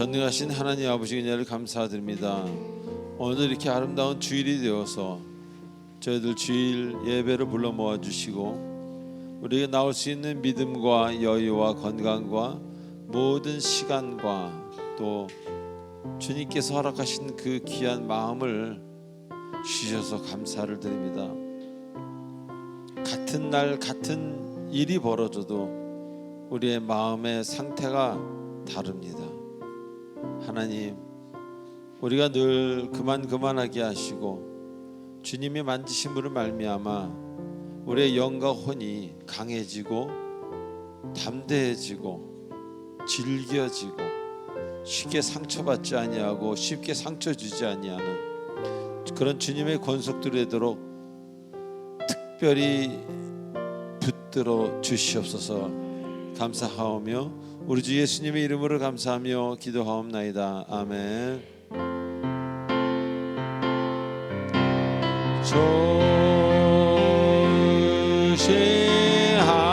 전능하신 하나님 아버지 은혜를 감사드립니다. 오늘 이렇게 아름다운 주일이 되어서 저희들 주일 예배를 불러 모아주시고 우리에게 나올 수 있는 믿음과 여유와 건강과 모든 시간과 또 주님께서 허락하신 그 귀한 마음을 주셔서 감사를 드립니다. 같은 날 같은 일이 벌어져도 우리의 마음의 상태가 다릅니다. 하나님, 우리가 늘 그만하게 하시고 주님이 만지심으로 말미암아 우리의 영과 혼이 강해지고 담대해지고 질겨지고 쉽게 상처받지 아니하고 쉽게 상처 주지 아니하는 그런 주님의 권속들이 되도록 특별히 붙들어 주시옵소서. 감사하오며 우리 주 예수님의 이름으로 감사하며 기도하옵나이다. 아멘. 좋으신 하나님,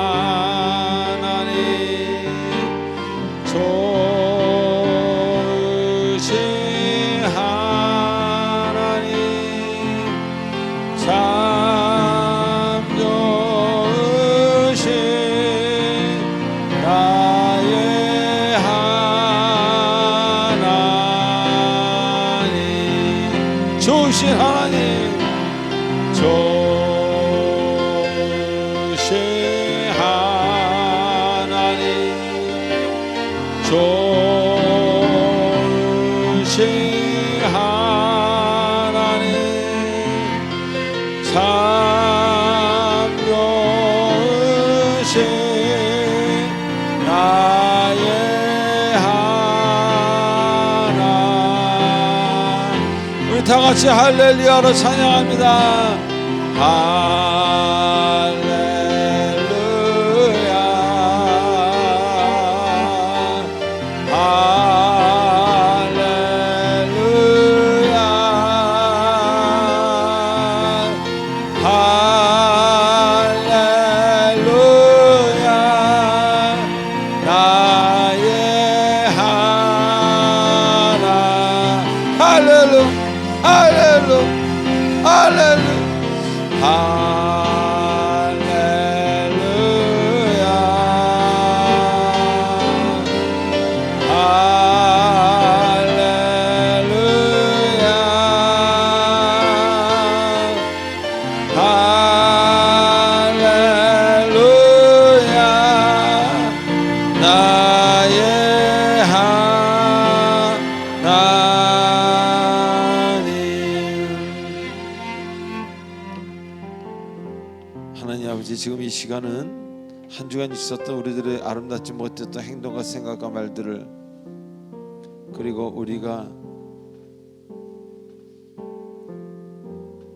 좋으신 하나님, 참 좋으신 나의 하나님, 좋으신 하나님, 좋으신 하나님, 좋으신 하나님, 참 좋으신 나의 하나님. 우리 다 같이 할렐루야로 찬양합니다. 할렐루야, 할렐루야, 할렐루야, 나의 하나. 할렐루야, 할렐루야, 할렐루야, 할렐루야, 할렐루야, 할렐루야, 나의 하나님 아버지, 지금 이 시간은 한 주간 있었던 우리들의 아름답지 못했던 행동과 생각과 말들을, 그리고 우리가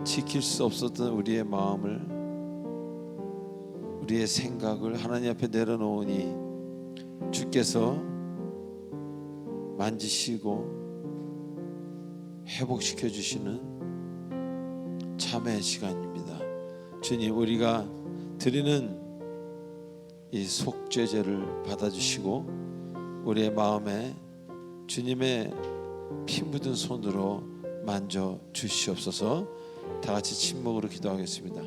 지킬 수 없었던 우리의 마음을, 우리의 생각을 하나님 앞에 내려놓으니 주께서 만지시고 회복시켜 주시는 참회의 시간입니다. 주님, 우리가 드리는 이 속죄제를 받아주시고 우리의 마음에 주님의 피 묻은 손으로 만져 주시옵소서. 다 같이 침묵으로 기도하겠습니다.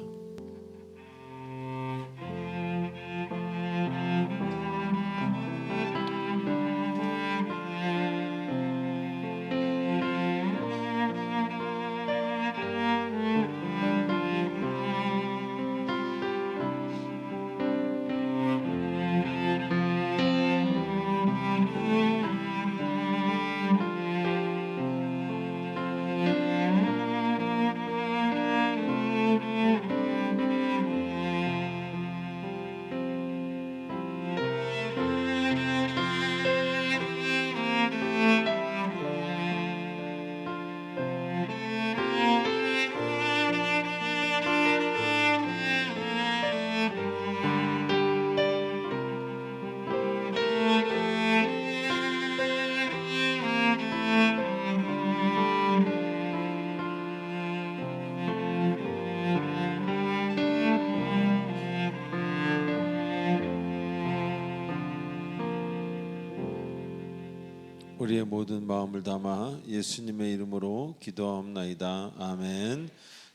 우리의 모든 마음을 담아 예수님의 이름으로 기도하옵나이다. 아멘.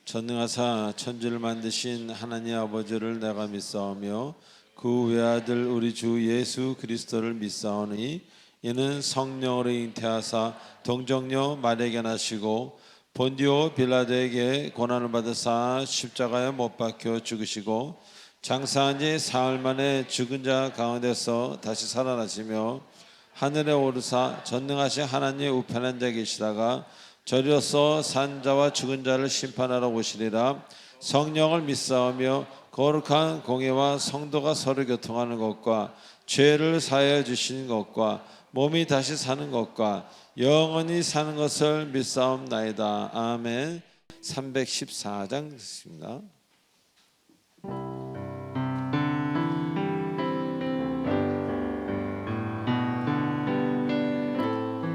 전능하사 천지를 만드신 하나님 아버지를 내가 믿사오며 그 외아들 우리 주 예수 그리스도를 믿사오니 이는 성령으로 잉태하사 동정녀 마리아에게 나시고 본디오 빌라도에게 고난을 받으사 십자가에 못 박혀 죽으시고 장사한 지 사흘 만에 죽은 자 가운데서 다시 살아나시며 하늘에 오르사 전능하신 하나님의 우편한 자 계시다가 저리로서 산 자와 죽은 자를 심판하러 오시리라. 성령을 믿사오며 거룩한 공예와 성도가 서로 교통하는 것과 죄를 사하여 주시는 것과 몸이 다시 사는 것과 영원히 사는 것을 믿사옵나이다. 아멘. 314장 듣습니다.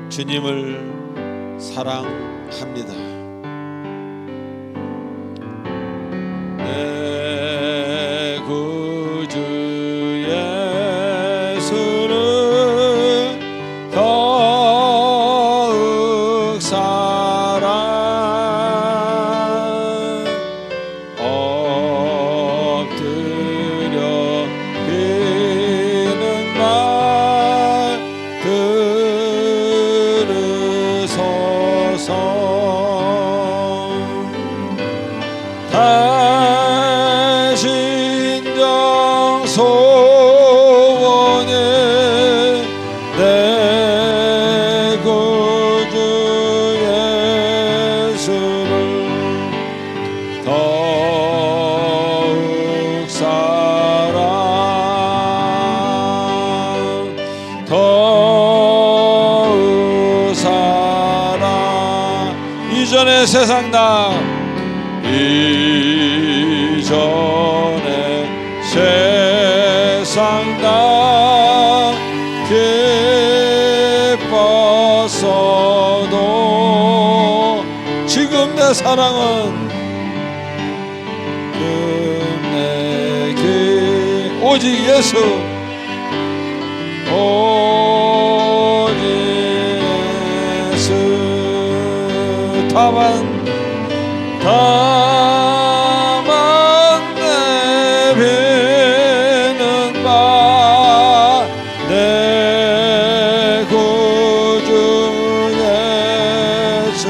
주님을 사랑합니다. 내 구주 예수를 더욱 사랑 엎드려 비는 말 들으소서. 신정 소원에 내 구주 예수를 더욱 사랑 더욱 사랑. 이전의 세상 나 이전에 세상 나 기뻤어도 지금 내 사랑은 끝내기 오직 예수 오직 예수. 다만 내비는 바 내 구주 예수를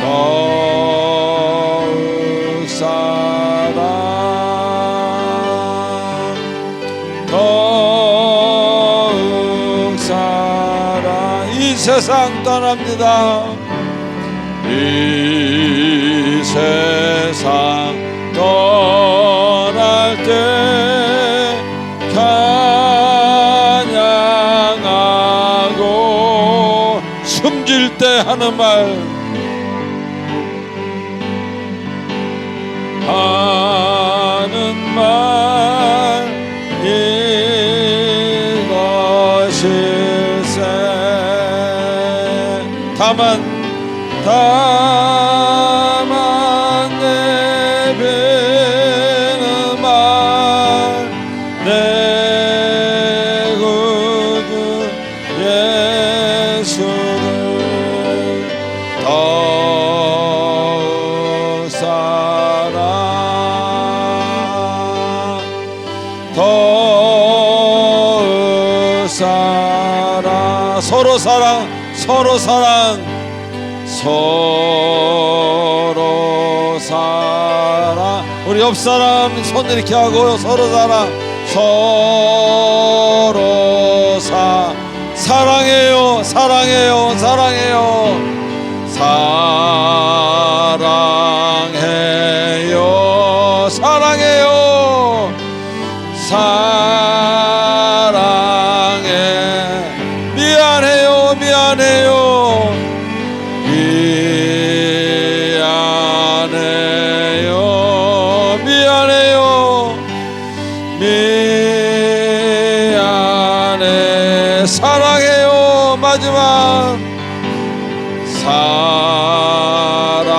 더욱 사랑 더욱 사랑. 이 세상 떠납니다. 이 세상 떠날 때 찬양하고 숨질 때 하는 말 이것일세. 다만 내비는 말 내 구주 예수를 더욱 사랑 더욱 사랑. 서로 사랑 서로 사랑 서로 사랑. 우리 옆 사람 손 이렇게 하고 서로 사랑 서로 사랑해요 사랑해요 사랑해요 사랑해요 사랑해요 사랑해. 미안해요 미안해요 미안해요 미안해요 미안해. 사랑해요 마지막 사랑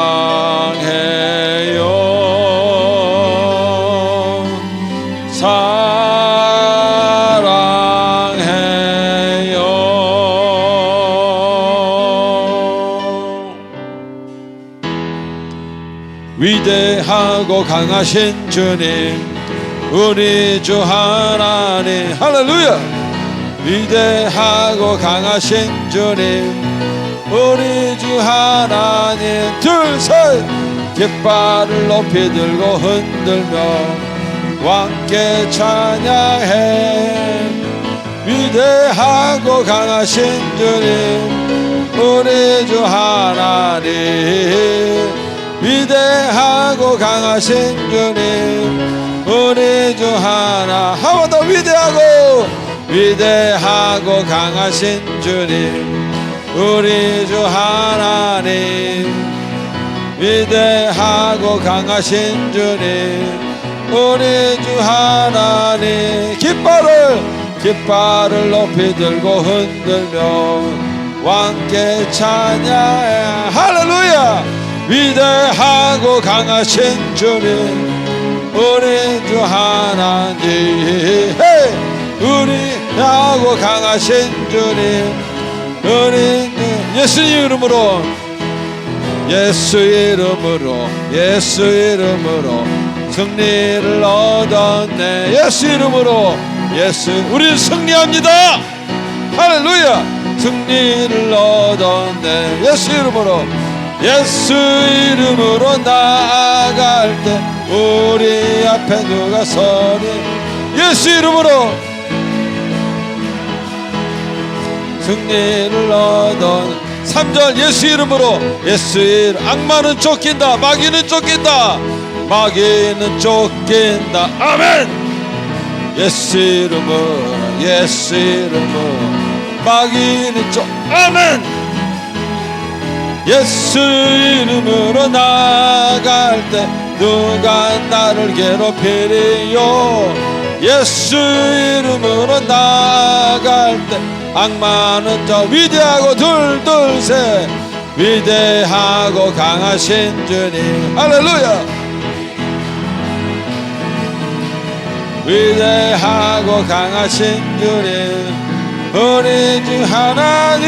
위대하고 강하신 주님, 우리 주 하나님. 할렐루야. 위대하고 강하신 주님, 우리 주 하나님. 둘, 셋. 깃발을 높이 들고 흔들며 왕께 찬양해. 위대하고 강하신 주님, 우리 주 하나님. 위대하고 강하신 주님, 우리 주 하나. 한 번 더. 위대하고 강하신 주님, 우리 주 하나님. 위대하고 강하신 주님, 우리 주 하나님. 깃발을 높이 들고 흔들며 왕께 찬양해. 할렐루야. 위대하고 강하신 주님, 우리 주 하나님. 위대하고 강하신 주님, 우리 예수님 이름으로, 예수 이름으로, 예수 이름으로 승리를 얻었네. 예수 이름으로, 예수, 우리 승리합니다. 할렐루야. 승리를 얻었네. 예수 이름으로, 예수 이름으로 나아갈 때 우리 앞에 누가 서리. 예수 이름으로 승리를 얻은. 3절. 예수 이름으로, 예수 이름. 악마는 쫓긴다, 마귀는 쫓긴다, 마귀는 쫓긴다. 아멘. 예수 이름으로, 예수 이름으로 마귀는 아멘. 예수 이름으로 나갈 때 누가 나를 괴롭히리요. 예수 이름으로 나갈 때 악마는 저 위대하고 둘 셋. 위대하고 강하신 주님. 할렐루야. 위대하고 강하신 주님, 우리 주 하나님.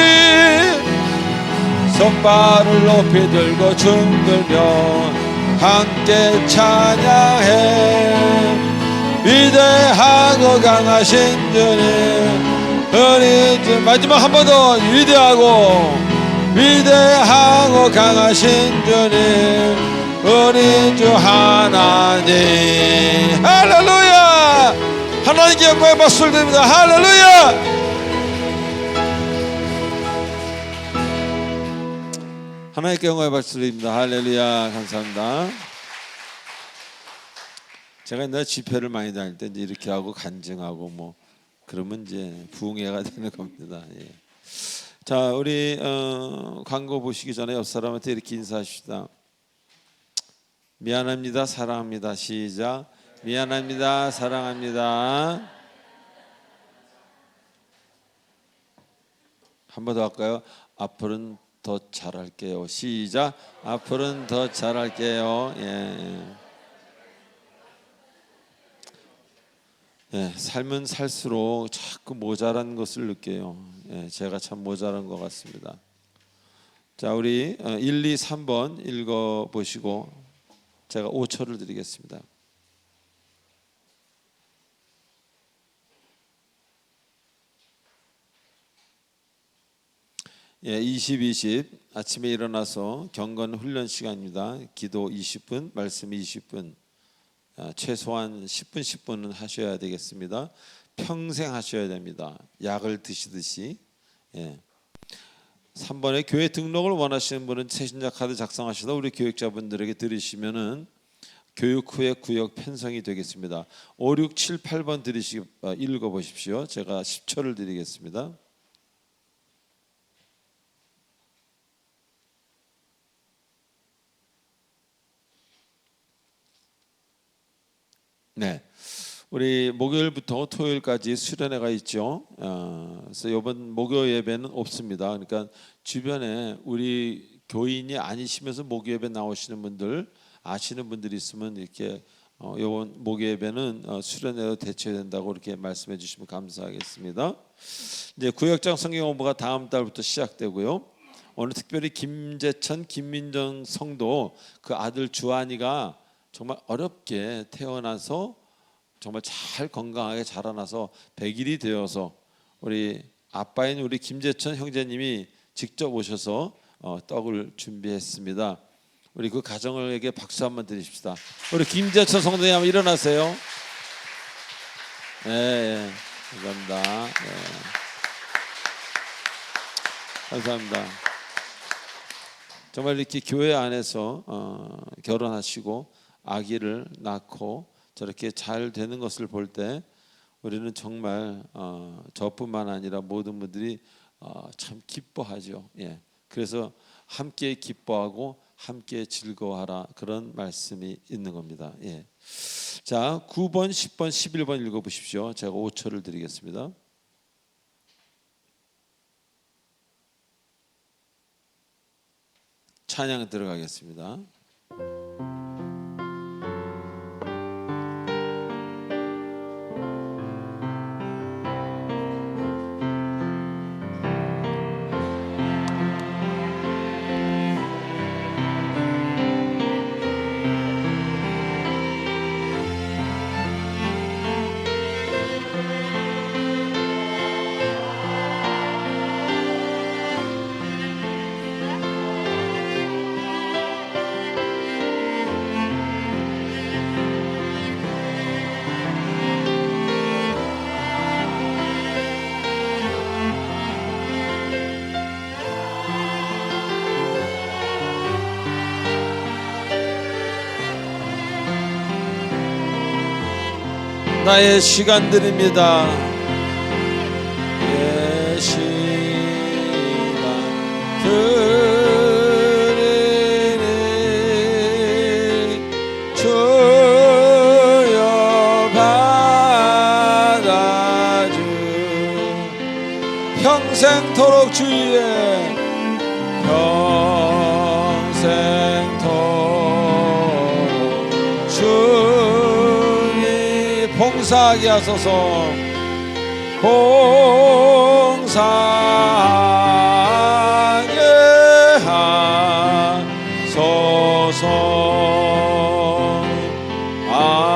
손발을 높이 들고 춤들며 함께 찬양해. 위대하고 강하신 주님, 우리 주. 마지막 한 번 더. 위대하고 강하신 주님, 우리 주 하나님. 할렐루야. 하나님께 영광의 박수를 드립니다. 할렐루야. 하나님께 영광의 박수를 드립니다. 할렐루야. 감사합니다. 제가 옛날에 집회를 많이 다닐 때 이제 이렇게 하고 간증하고 뭐 그러면 이제 부흥회가 되는 겁니다. 예. 자, 우리 광고 보시기 전에 옆 사람한테 이렇게 인사하십시다. 미안합니다, 사랑합니다. 시작. 미안합니다, 사랑합니다. 한 번 더 할까요? 앞으로는 더 잘할게요. 시작. 앞으로는 더 잘할게요. 예. 예, 삶은 살수록 자꾸 모자란 것을 느껴요. 예, 제가 참 모자란 것 같습니다. 자, 우리 1, 2, 3번 읽어보시고 제가 5초를 드리겠습니다. 예, 20 아침에 일어나서 경건 훈련 시간입니다. 기도 20분, 말씀 20분, 최소한 10분 10분은 하셔야 되겠습니다. 평생 하셔야 됩니다. 약을 드시듯이. 예. 3번에 교회 등록을 원하시는 분은 새신자 카드 작성하시다 우리 교육자분들에게 드리시면은 교육 후에 구역 편성이 되겠습니다. 5, 6, 7, 8번 읽어보십시오. 제가 10초를 드리겠습니다. 네, 우리 목요일부터 토요일까지 수련회가 있죠. 그래서 이번 목요 예배는 없습니다. 그러니까 주변에 우리 교인이 아니시면서 목요 예배 나오시는 분들, 아시는 분들이 있으면 이렇게 이번 목요 예배는 수련회로 대처해야 된다고 이렇게 말씀해 주시면 감사하겠습니다. 이제 구역장 성경 공부가 다음 달부터 시작되고요. 오늘 특별히 김재천, 김민정 성도 그 아들 주한이가 정말 어렵게 태어나서 정말 잘 건강하게 자라나서 100일이 되어서 우리 아빠인 우리 김재천 형제님이 직접 오셔서 떡을 준비했습니다. 우리 그 가정에게 박수 한번 드리십시다. 우리 김재천 성도님 한번 일어나세요. 네, 감사합니다. 네. 감사합니다. 정말 이렇게 교회 안에서 결혼하시고 아기를 낳고 저렇게 잘 되는 것을 볼 때 우리는 정말 저뿐만 아니라 모든 분들이 참 기뻐하죠. 예. 그래서 함께 기뻐하고 함께 즐거워하라, 그런 말씀이 있는 겁니다. 예. 자, 9번, 10번, 11번 읽어보십시오. 제가 5초를 드리겠습니다. 찬양 들어가겠습니다. 나의 시간들입니다. 내 시간들이니 주여 받아주 평생토록 주의 평생토록 주님 봉사하게 하소서. 봉사하게 하소서. 아멘.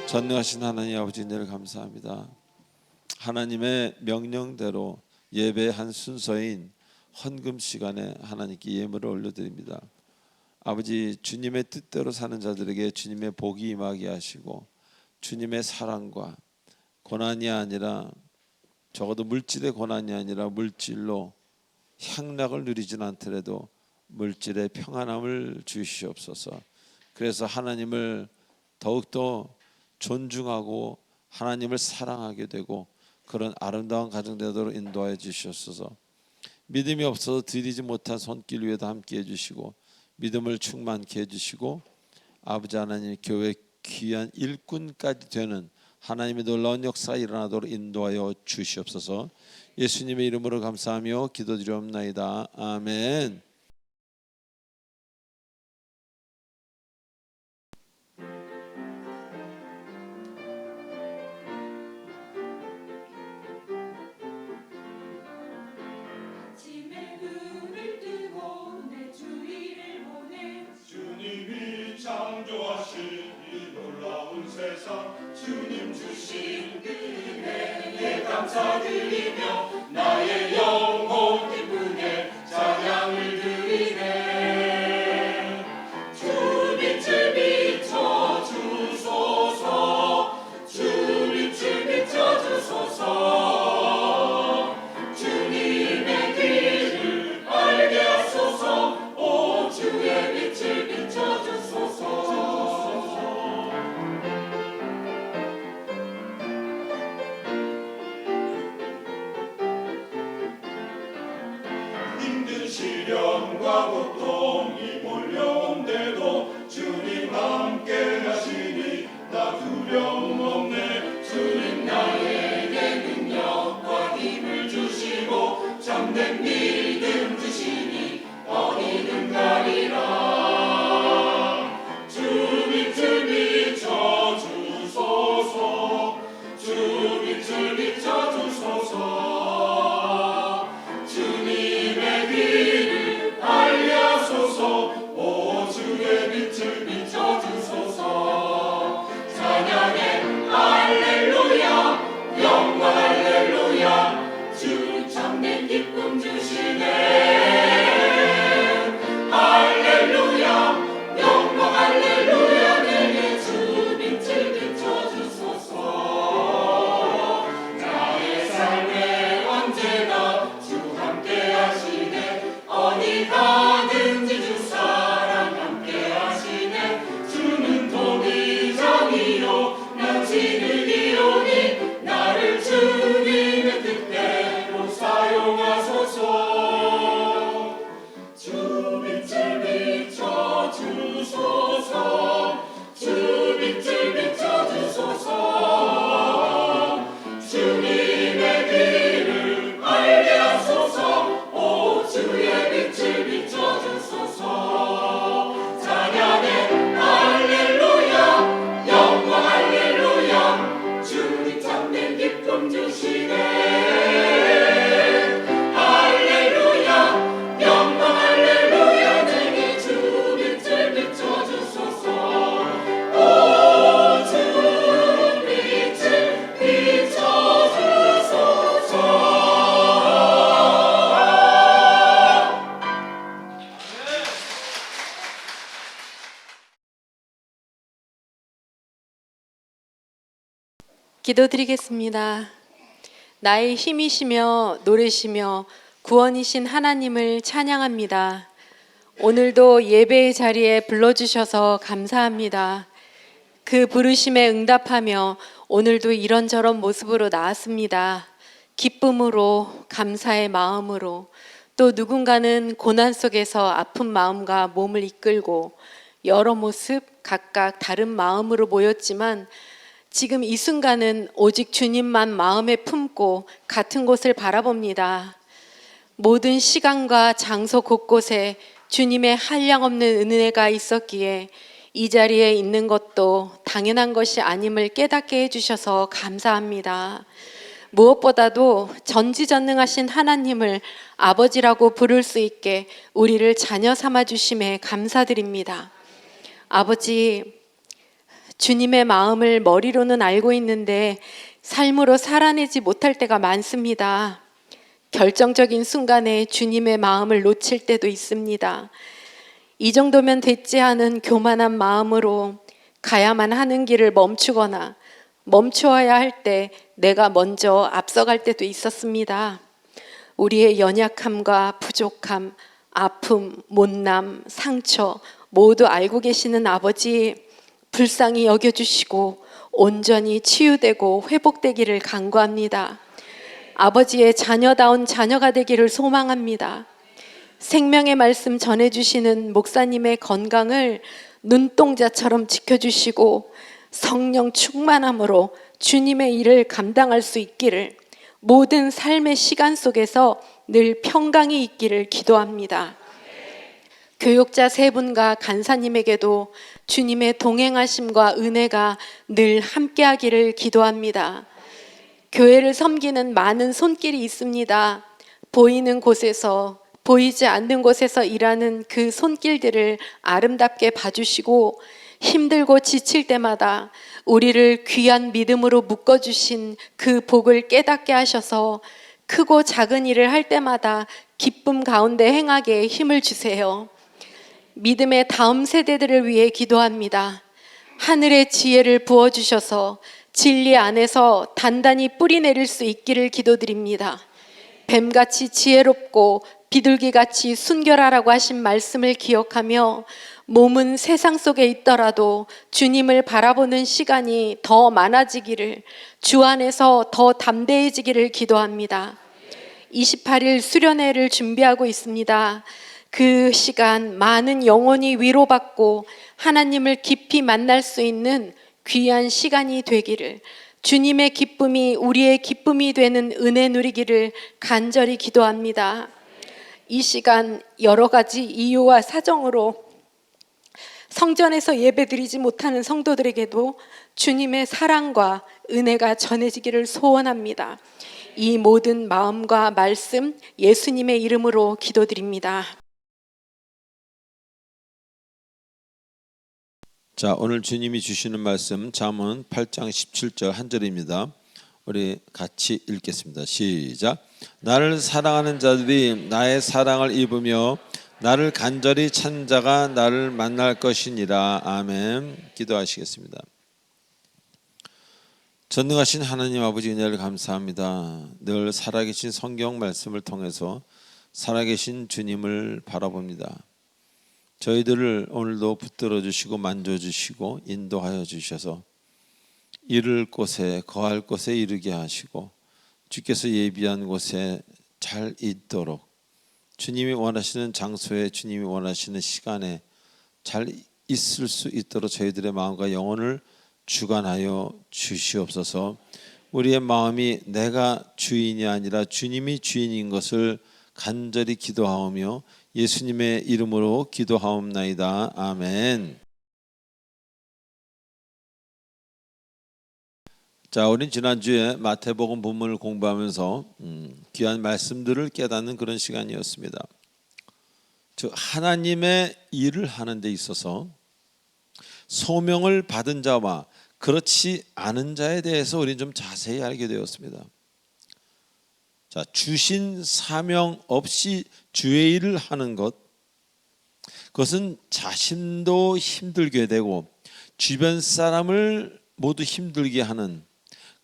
전능하신 하나님 아버지, 늘 감사합니다. 하나님의 명령대로 예배의 한 순서인 헌금 시간에 하나님께 예물을 올려드립니다. 아버지, 주님의 뜻대로 사는 자들에게 주님의 복이 임하게 하시고 주님의 사랑과 고난이 아니라, 적어도 물질의 고난이 아니라 물질로 향락을 누리진 않더라도 물질의 평안함을 주시옵소서. 그래서 하나님을 더욱더 존중하고 하나님을 사랑하게 되고 그런 아름다운 가정 되도록 인도하여 주시옵소서. 믿음이 없어서 드리지 못한 손길 위에도 함께 해주시고 믿음을 충만케 해주시고 아버지 하나님, 교회 귀한 일꾼까지 되는 하나님의 놀라운 역사가 일어나도록 인도하여 주시옵소서. 예수님의 이름으로 감사하며 기도드리옵나이다. 아멘. 창조하신 이 놀라운 세상, 주님 주신 그 은혜에 감사드리며 나의 영혼 기쁘게 찬양을 드리네. 주 빛을 비춰 주소서, 주 빛을 비춰 주소서. 주님의 길을 알게 하소서. 오 주의 빛을 비춰 주소서. 힘든 시련과 고통이 몰려온데도 주님 함께 하시니 나 두려움 없네. 주님 나에게 능력과 힘을 주시고 참된 믿음 주시니 어디든 가리라. 주 빛을 비춰 주소서. 기도드리겠습니다. 나의 힘이시며 노래시며 구원이신 하나님을 찬양합니다. 오늘도 예배의 자리에 불러주셔서 감사합니다. 그 부르심에 응답하며 오늘도 이런저런 모습으로 나왔습니다. 기쁨으로, 감사의 마음으로, 또 누군가는 고난 속에서 아픈 마음과 몸을 이끌고 여러 모습 각각 다른 마음으로 모였지만 지금 이 순간은 오직 주님만 마음에 품고 같은 곳을 바라봅니다. 모든 시간과 장소 곳곳에 주님의 한량없는 은혜가 있었기에 이 자리에 있는 것도 당연한 것이 아님을 깨닫게 해주셔서 감사합니다. 무엇보다도 전지전능하신 하나님을 아버지라고 부를 수 있게 우리를 자녀 삼아 주심에 감사드립니다. 아버지, 주님의 마음을 머리로는 알고 있는데 삶으로 살아내지 못할 때가 많습니다. 결정적인 순간에 주님의 마음을 놓칠 때도 있습니다. 이 정도면 됐지 하는 교만한 마음으로 가야만 하는 길을 멈추거나 멈추어야 할 때 내가 먼저 앞서갈 때도 있었습니다. 우리의 연약함과 부족함, 아픔, 못남, 상처 모두 알고 계시는 아버지, 불쌍히 여겨주시고 온전히 치유되고 회복되기를 간구합니다. 아버지의 자녀다운 자녀가 되기를 소망합니다. 생명의 말씀 전해주시는 목사님의 건강을 눈동자처럼 지켜주시고 성령 충만함으로 주님의 일을 감당할 수 있기를, 모든 삶의 시간 속에서 늘 평강이 있기를 기도합니다. 교육자 세 분과 간사님에게도 주님의 동행하심과 은혜가 늘 함께하기를 기도합니다. 교회를 섬기는 많은 손길이 있습니다. 보이는 곳에서 보이지 않는 곳에서 일하는 그 손길들을 아름답게 봐주시고 힘들고 지칠 때마다 우리를 귀한 믿음으로 묶어주신 그 복을 깨닫게 하셔서 크고 작은 일을 할 때마다 기쁨 가운데 행하게 힘을 주세요. 믿음의 다음 세대들을 위해 기도합니다. 하늘의 지혜를 부어주셔서 진리 안에서 단단히 뿌리 내릴 수 있기를 기도드립니다. 뱀같이 지혜롭고 비둘기같이 순결하라고 하신 말씀을 기억하며 몸은 세상 속에 있더라도 주님을 바라보는 시간이 더 많아지기를, 주 안에서 더 담대해지기를 기도합니다. 28일 수련회를 준비하고 있습니다. 그 시간 많은 영혼이 위로받고 하나님을 깊이 만날 수 있는 귀한 시간이 되기를, 주님의 기쁨이 우리의 기쁨이 되는 은혜 누리기를 간절히 기도합니다. 이 시간 여러 가지 이유와 사정으로 성전에서 예배드리지 못하는 성도들에게도 주님의 사랑과 은혜가 전해지기를 소원합니다. 이 모든 마음과 말씀 예수님의 이름으로 기도드립니다. 자, 오늘 주님이 주시는 말씀 잠언 8장 17절 한 절입니다. 우리 같이 읽겠습니다. 시작. 나를 사랑하는 자들이 나의 사랑을 입으며 나를 간절히 찾는 자가 나를 만날 것이니라. 아멘. 기도하시겠습니다. 전능하신 하나님 아버지, 은혜를 감사합니다. 늘 살아계신 성경 말씀을 통해서 살아계신 주님을 바라봅니다. 저희들을 오늘도 붙들어 주시고 만져 주시고 인도하여 주셔서 이를 곳에 거할 곳에 이르게 하시고 주께서 예비한 곳에 잘 있도록, 주님이 원하시는 장소에 주님이 원하시는 시간에 잘 있을 수 있도록 저희들의 마음과 영혼을 주관하여 주시옵소서. 우리의 마음이 내가 주인이 아니라 주님이 주인인 것을 간절히 기도하오며 예수님의 이름으로 기도하옵나이다. 아멘. 자, 우린 지난주에 마태복음 본문을 공부하면서 귀한 말씀들을 깨닫는 그런 시간이었습니다. 즉 하나님의 일을 하는 데 있어서 소명을 받은 자와 그렇지 않은 자에 대해서 우리는 좀 자세히 알게 되었습니다. 자, 주신 사명 없이 주의 일을 하는 것, 그것은 자신도 힘들게 되고 주변 사람을 모두 힘들게 하는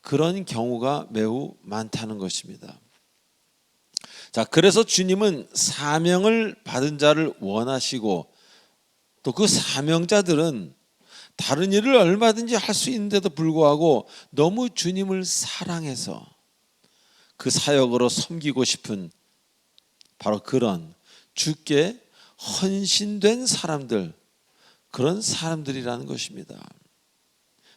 그런 경우가 매우 많다는 것입니다. 자, 그래서 주님은 사명을 받은 자를 원하시고 또 그 사명자들은 다른 일을 얼마든지 할 수 있는데도 불구하고 너무 주님을 사랑해서 그 사역으로 섬기고 싶은 바로 그런 주께 헌신된 사람들, 그런 사람들이라는 것입니다.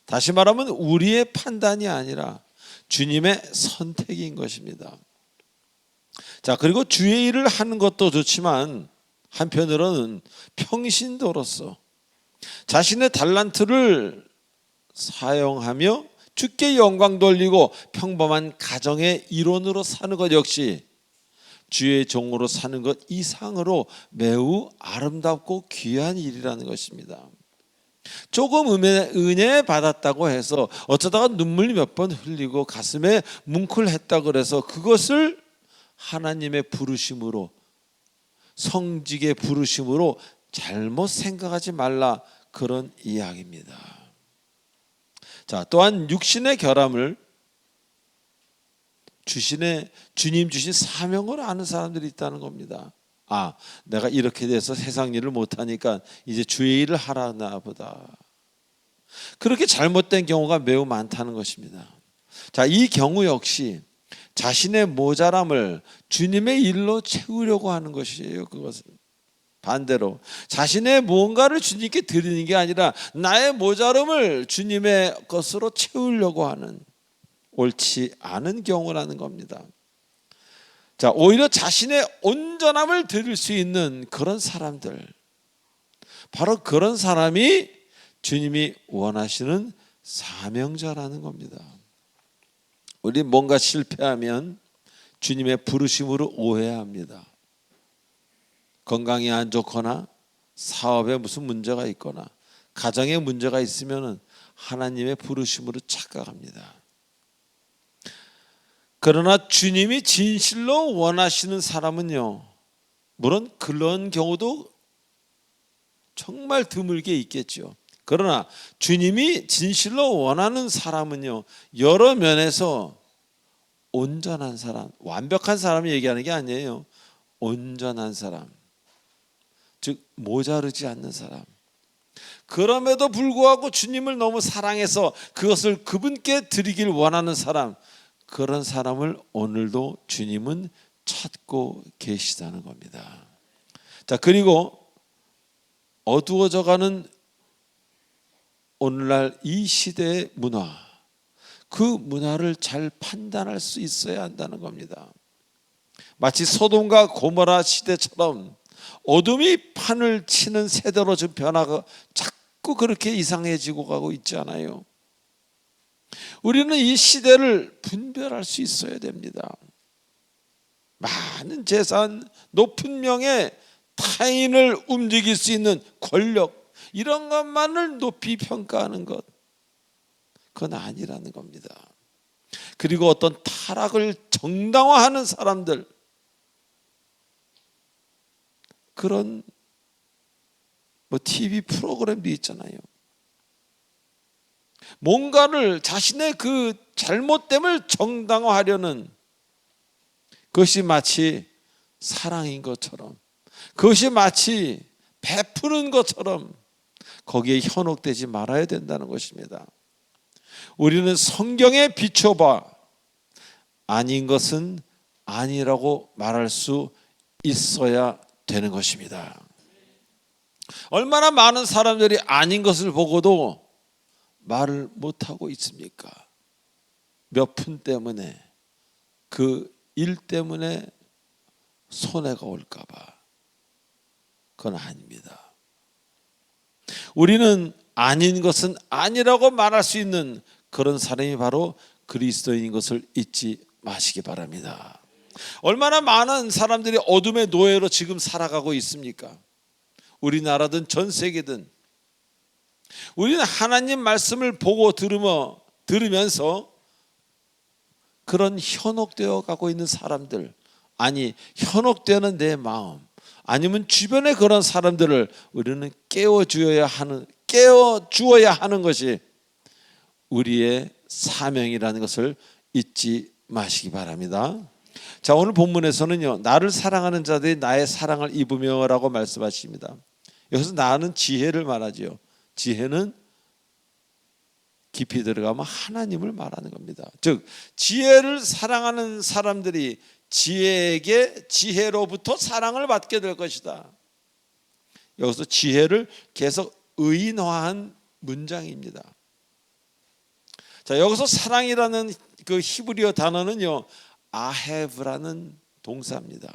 다시 말하면 우리의 판단이 아니라 주님의 선택인 것입니다. 자, 그리고 주의 일을 하는 것도 좋지만 한편으로는 평신도로서 자신의 달란트를 사용하며 주께 영광 돌리고 평범한 가정의 일원으로 사는 것 역시 주의 종으로 사는 것 이상으로 매우 아름답고 귀한 일이라는 것입니다. 조금 은혜 받았다고 해서 어쩌다가 눈물 몇 번 흘리고 가슴에 뭉클했다고 그래서 그것을 하나님의 부르심으로, 성직의 부르심으로 잘못 생각하지 말라, 그런 이야기입니다. 자, 또한 육신의 결함을 주님 주신 사명으로 아는 사람들이 있다는 겁니다. 아, 내가 이렇게 돼서 세상 일을 못하니까 이제 주의 일을 하라나 보다. 그렇게 잘못된 경우가 매우 많다는 것입니다. 자, 이 경우 역시 자신의 모자람을 주님의 일로 채우려고 하는 것이에요. 그것은 반대로 자신의 무언가를 주님께 드리는 게 아니라 나의 모자람을 주님의 것으로 채우려고 하는 옳지 않은 경우라는 겁니다. 자, 오히려 자신의 온전함을 드릴 수 있는 그런 사람들, 바로 그런 사람이 주님이 원하시는 사명자라는 겁니다. 우리 뭔가 실패하면 주님의 부르심으로 오해합니다. 건강이 안 좋거나 사업에 무슨 문제가 있거나 가정에 문제가 있으면 하나님의 부르심으로 착각합니다. 그러나 주님이 진실로 원하시는 사람은요, 물론 그런 경우도 정말 드물게 있겠죠. 그러나 주님이 진실로 원하는 사람은요, 여러 면에서 온전한 사람, 완벽한 사람이 얘기하는 게 아니에요. 온전한 사람, 즉 모자르지 않는 사람. 그럼에도 불구하고 주님을 너무 사랑해서 그것을 그분께 드리길 원하는 사람, 그런 사람을 오늘도 주님은 찾고 계시다는 겁니다. 자, 그리고 어두워져가는 오늘날 이 시대의 문화, 그 문화를 잘 판단할 수 있어야 한다는 겁니다. 마치 소돔과 고모라 시대처럼 어둠이 판을 치는 세대로 좀 변화가 자꾸 그렇게 이상해지고 가고 있지 않아요? 우리는 이 시대를 분별할 수 있어야 됩니다. 많은 재산, 높은 명예, 타인을 움직일 수 있는 권력, 이런 것만을 높이 평가하는 것, 그건 아니라는 겁니다. 그리고 어떤 타락을 정당화하는 사람들, 그런 TV 프로그램도 있잖아요. 뭔가를 자신의 그 잘못됨을 정당화하려는, 그것이 마치 사랑인 것처럼, 그것이 마치 베푸는 것처럼 거기에 현혹되지 말아야 된다는 것입니다. 우리는 성경에 비춰봐 아닌 것은 아니라고 말할 수 있어야 되는 것입니다. 얼마나 많은 사람들이 아닌 것을 보고도 말을 못하고 있습니까? 몇 푼 때문에, 그 일 때문에 손해가 올까 봐. 그건 아닙니다. 우리는 아닌 것은 아니라고 말할 수 있는 그런 사람이 바로 그리스도인인 것을 잊지 마시기 바랍니다. 얼마나 많은 사람들이 어둠의 노예로 지금 살아가고 있습니까? 우리나라든 전 세계든. 우리는 하나님 말씀을 보고 들으면서 그런 현혹되어 가고 있는 사람들, 아니 현혹되는 내 마음, 아니면 주변의 그런 사람들을 우리는 깨워주어야 하는 것이 우리의 사명이라는 것을 잊지 마시기 바랍니다. 자, 오늘 본문에서는요, 나를 사랑하는 자들이 나의 사랑을 입으며라고 말씀하십니다. 여기서 나는 지혜를 말하지요. 지혜는 깊이 들어가면 하나님을 말하는 겁니다. 즉 지혜를 사랑하는 사람들이 지혜에게 지혜로부터 사랑을 받게 될 것이다. 여기서 지혜를 계속 의인화한 문장입니다. 자, 여기서 사랑이라는 그 히브리어 단어는요, 아헤브라는 동사입니다.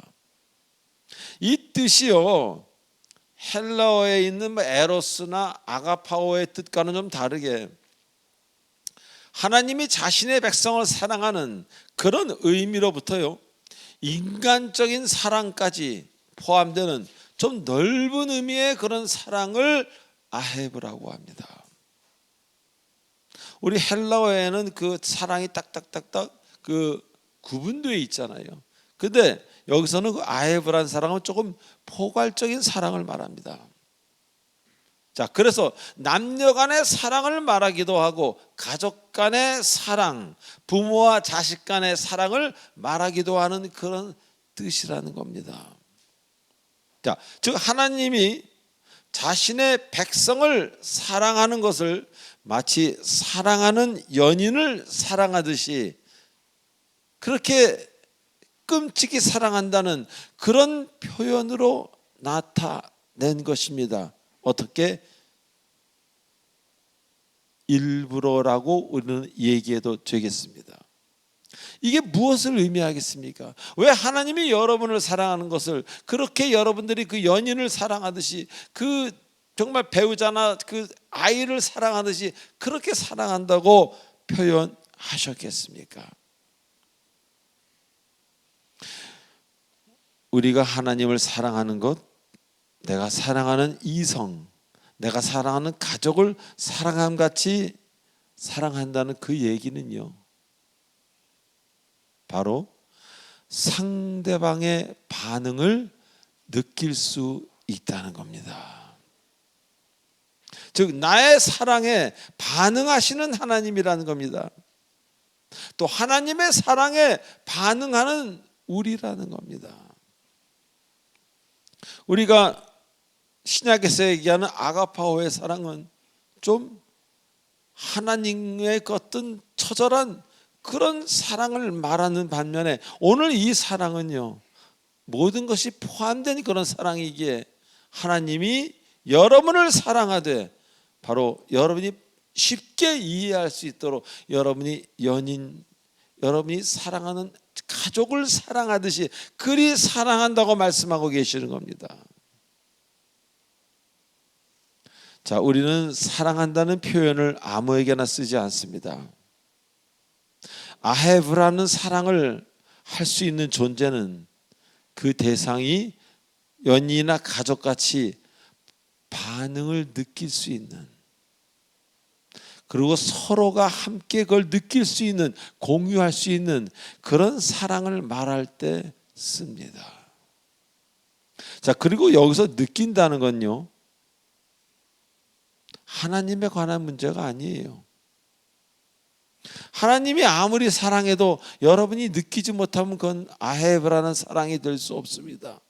이 뜻이요, 헬라어에 있는 에로스나 아가파오의 뜻과는 좀 다르게 하나님이 자신의 백성을 사랑하는 그런 의미로부터요, 인간적인 사랑까지 포함되는 좀 넓은 의미의 그런 사랑을 아헤브라고 합니다. 우리 헬라어에는 그 사랑이 딱딱딱딱 그 구분되어 있잖아요. 근데 여기서는 그 아헤브라는 사랑은 조금 포괄적인 사랑을 말합니다. 자, 그래서 남녀 간의 사랑을 말하기도 하고 가족 간의 사랑, 부모와 자식 간의 사랑을 말하기도 하는 그런 뜻이라는 겁니다. 자, 즉 하나님이 자신의 백성을 사랑하는 것을 마치 사랑하는 연인을 사랑하듯이 그렇게 끔찍이 사랑한다는 그런 표현으로 나타낸 것입니다. 어떻게? 일부러라고 우리는 얘기해도 되겠습니다. 이게 무엇을 의미하겠습니까? 왜 하나님이 여러분을 사랑하는 것을 그렇게 여러분들이 그 연인을 사랑하듯이 그 정말 배우자나 그 아이를 사랑하듯이 그렇게 사랑한다고 표현하셨겠습니까? 우리가 하나님을 사랑하는 것, 내가 사랑하는 이성, 내가 사랑하는 가족을 사랑함같이 사랑한다는 그 얘기는요, 바로 상대방의 반응을 느낄 수 있다는 겁니다. 즉 나의 사랑에 반응하시는 하나님이라는 겁니다. 또 하나님의 사랑에 반응하는 우리라는 겁니다. 우리가 신약에서 얘기하는 아가파오의 사랑은 좀 하나님의 어떤 처절한 그런 사랑을 말하는 반면에 오늘 이 사랑은요, 모든 것이 포함된 그런 사랑이기에 하나님이 여러분을 사랑하되 바로 여러분이 쉽게 이해할 수 있도록 여러분이 연인, 여러분이 사랑하는 가족을 사랑하듯이 그리 사랑한다고 말씀하고 계시는 겁니다. 자, 우리는 사랑한다는 표현을 아무에게나 쓰지 않습니다. 아헤브라는 사랑을 할 수 있는 존재는 그 대상이 연인이나 가족같이 반응을 느낄 수 있는, 그리고 서로가 함께 그걸 느낄 수 있는, 공유할 수 있는 그런 사랑을 말할 때 씁니다. 자, 그리고 여기서 느낀다는 건요, 하나님에 관한 문제가 아니에요. 하나님이 아무리 사랑해도 여러분이 느끼지 못하면 그건 아헤브라는 사랑이 될 수 없습니다.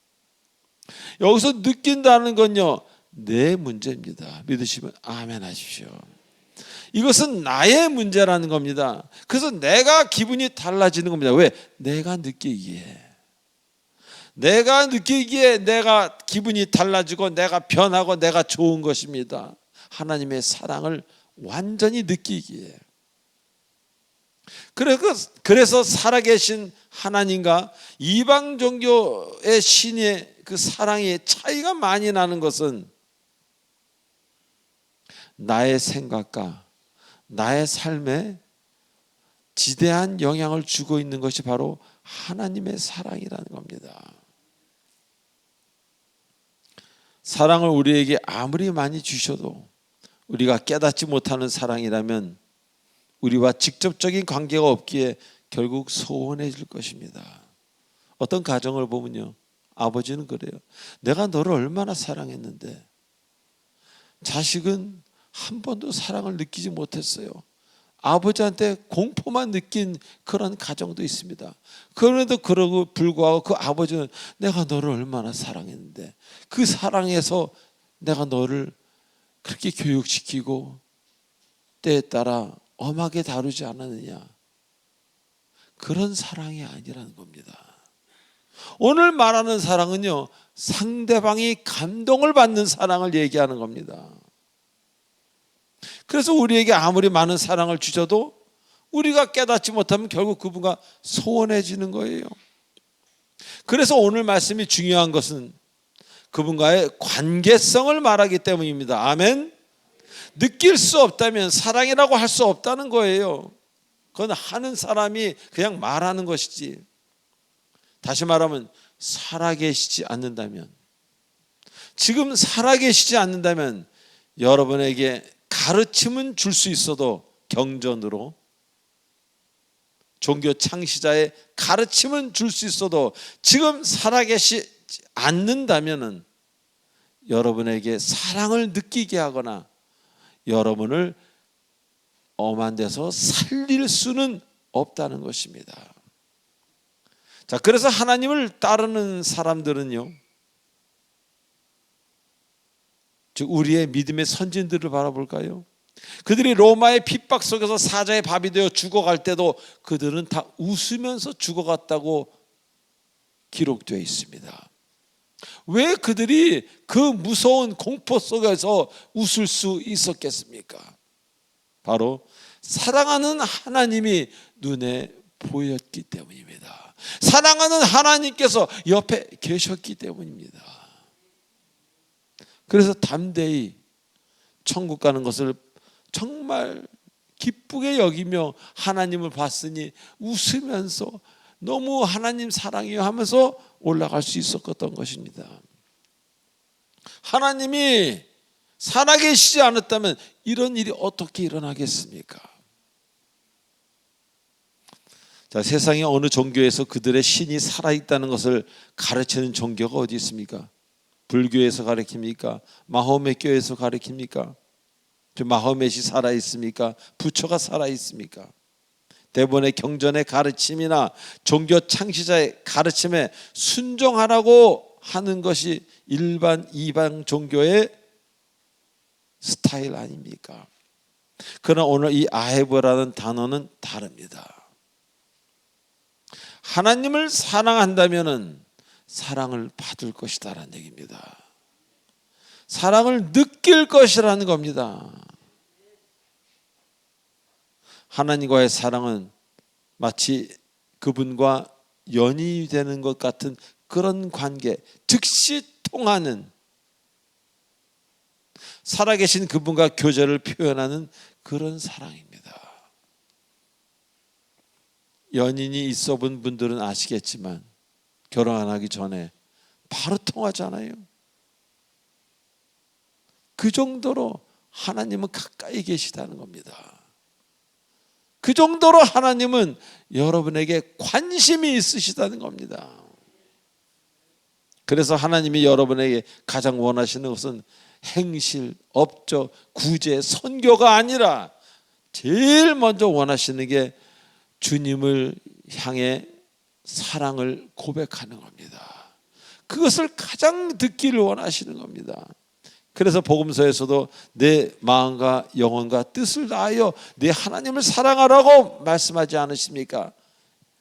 여기서 느낀다는 건요, 내 문제입니다. 믿으시면 아멘 하십시오. 이것은 나의 문제라는 겁니다. 그래서 내가 기분이 달라지는 겁니다. 왜? 내가 느끼기에. 내가 느끼기에 내가 기분이 달라지고 내가 변하고 내가 좋은 것입니다. 하나님의 사랑을 완전히 느끼기에. 그래서 살아계신 하나님과 이방 종교의 신의 그 사랑의 차이가 많이 나는 것은 나의 생각과 나의 삶에 지대한 영향을 주고 있는 것이 바로 하나님의 사랑이라는 겁니다. 사랑을 우리에게 아무리 많이 주셔도 우리가 깨닫지 못하는 사랑이라면 우리와 직접적인 관계가 없기에 결국 소원해질 것입니다. 어떤 가정을 보면요, 아버지는 그래요. 내가 너를 얼마나 사랑했는데 자식은 한 번도 사랑을 느끼지 못했어요. 아버지한테 공포만 느낀 그런 가정도 있습니다. 그런데도 그러고 불구하고 그 아버지는 내가 너를 얼마나 사랑했는데 그 사랑에서 내가 너를 그렇게 교육시키고 때에 따라 엄하게 다루지 않았느냐. 그런 사랑이 아니라는 겁니다. 오늘 말하는 사랑은요, 상대방이 감동을 받는 사랑을 얘기하는 겁니다. 그래서 우리에게 아무리 많은 사랑을 주셔도 우리가 깨닫지 못하면 결국 그분과 소원해지는 거예요. 그래서 오늘 말씀이 중요한 것은 그분과의 관계성을 말하기 때문입니다. 아멘. 느낄 수 없다면 사랑이라고 할 수 없다는 거예요. 그건 하는 사람이 그냥 말하는 것이지. 다시 말하면 살아계시지 않는다면, 지금 살아계시지 않는다면 여러분에게 가르침은 줄 수 있어도 경전으로, 종교 창시자의 가르침은 줄 수 있어도 지금 살아계시지 않는다면 여러분에게 사랑을 느끼게 하거나 여러분을 엄한 데서 살릴 수는 없다는 것입니다. 자, 그래서 하나님을 따르는 사람들은요, 즉 우리의 믿음의 선진들을 바라볼까요? 그들이 로마의 핍박 속에서 사자의 밥이 되어 죽어갈 때도 그들은 다 웃으면서 죽어갔다고 기록되어 있습니다. 왜 그들이 그 무서운 공포 속에서 웃을 수 있었겠습니까? 바로 사랑하는 하나님이 눈에 보였기 때문입니다. 사랑하는 하나님께서 옆에 계셨기 때문입니다. 그래서 담대히 천국 가는 것을 정말 기쁘게 여기며 하나님을 봤으니 웃으면서 너무 하나님 사랑이요 하면서 올라갈 수 있었던 것입니다. 하나님이 살아계시지 않았다면 이런 일이 어떻게 일어나겠습니까? 자, 세상의 어느 종교에서 그들의 신이 살아있다는 것을 가르치는 종교가 어디 있습니까? 불교에서 가르칩니까? 마호메 교에서 가르칩니까? 마호메이 살아있습니까? 부처가 살아있습니까? 대부분의 경전의 가르침이나 종교 창시자의 가르침에 순종하라고 하는 것이 일반 이방 종교의 스타일 아닙니까? 그러나 오늘 이 아헤브라는 단어는 다릅니다. 하나님을 사랑한다면 사랑을 받을 것이다라는 얘기입니다. 사랑을 느낄 것이라는 겁니다. 하나님과의 사랑은 마치 그분과 연인이 되는 것 같은 그런 관계, 즉시 통하는, 살아계신 그분과 교제를 표현하는 그런 사랑입니다. 연인이 있어 본 분들은 아시겠지만 결혼 안 하기 전에 바로 통하잖아요. 그 정도로 하나님은 가까이 계시다는 겁니다. 그 정도로 하나님은 여러분에게 관심이 있으시다는 겁니다. 그래서 하나님이 여러분에게 가장 원하시는 것은 행실, 업적, 구제, 선교가 아니라 제일 먼저 원하시는 게 주님을 향해 사랑을 고백하는 겁니다. 그것을 가장 듣기를 원하시는 겁니다. 그래서 복음서에서도 내 마음과 영혼과 뜻을 다하여 내 하나님을 사랑하라고 말씀하지 않으십니까?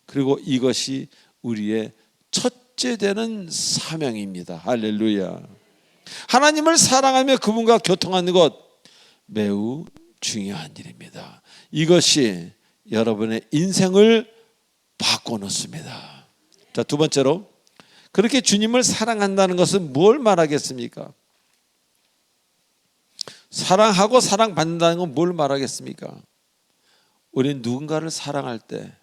그리고 이것이 우리의 첫째 되는 사명입니다. 할렐루야. 하나님을 사랑하며 그분과 교통하는 것 매우 중요한 일입니다. 이것이 여러분의 인생을 바꿔놓습니다. 자, 두 번째로, 그렇게 주님을 사랑한다는 것은 뭘 말하겠습니까? 사랑하고 사랑받는다는 건 뭘 말하겠습니까? 우리는 누군가를 사랑할 때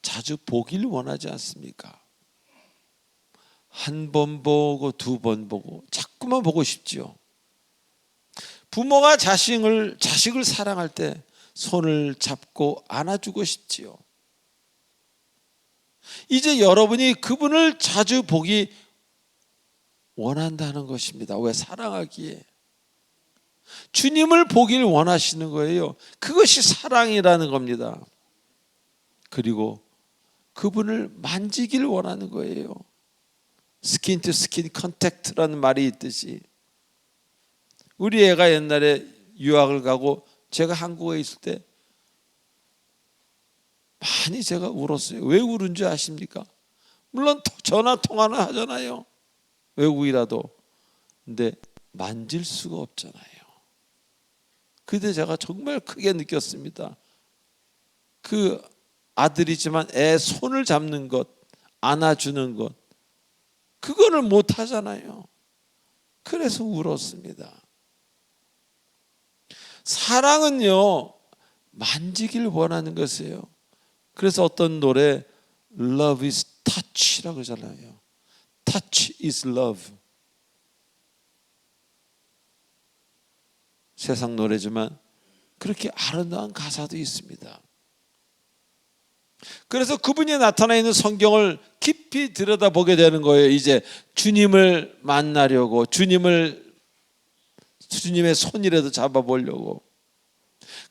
자주 보기를 원하지 않습니까? 한 번 보고 두 번 보고 자꾸만 보고 싶지요. 부모가 자식을 사랑할 때 손을 잡고 안아주고 싶지요. 이제 여러분이 그분을 자주 보기 원한다는 것입니다. 왜? 사랑하기에. 주님을 보길 원하시는 거예요. 그것이 사랑이라는 겁니다. 그리고 그분을 만지길 원하는 거예요. 스킨 투 스킨 컨택트라는 말이 있듯이 우리 애가 옛날에 유학을 가고 제가 한국에 있을 때 많이 제가 울었어요. 왜 울은 줄 아십니까? 물론 전화 통화는 하잖아요. 외국이라도. 근데 만질 수가 없잖아요. 그때 제가 정말 크게 느꼈습니다. 그 아들이지만 애 손을 잡는 것, 안아주는 것, 그거를 못 하잖아요. 그래서 울었습니다. 사랑은요, 만지길 원하는 것이에요. 그래서 어떤 노래 Love is touch라고 하잖아요. Touch is love. 세상 노래지만 그렇게 아름다운 가사도 있습니다. 그래서 그분이 나타나 있는 성경을 깊이 들여다보게 되는 거예요. 이제 주님을 만나려고, 주님의 손이라도 잡아보려고,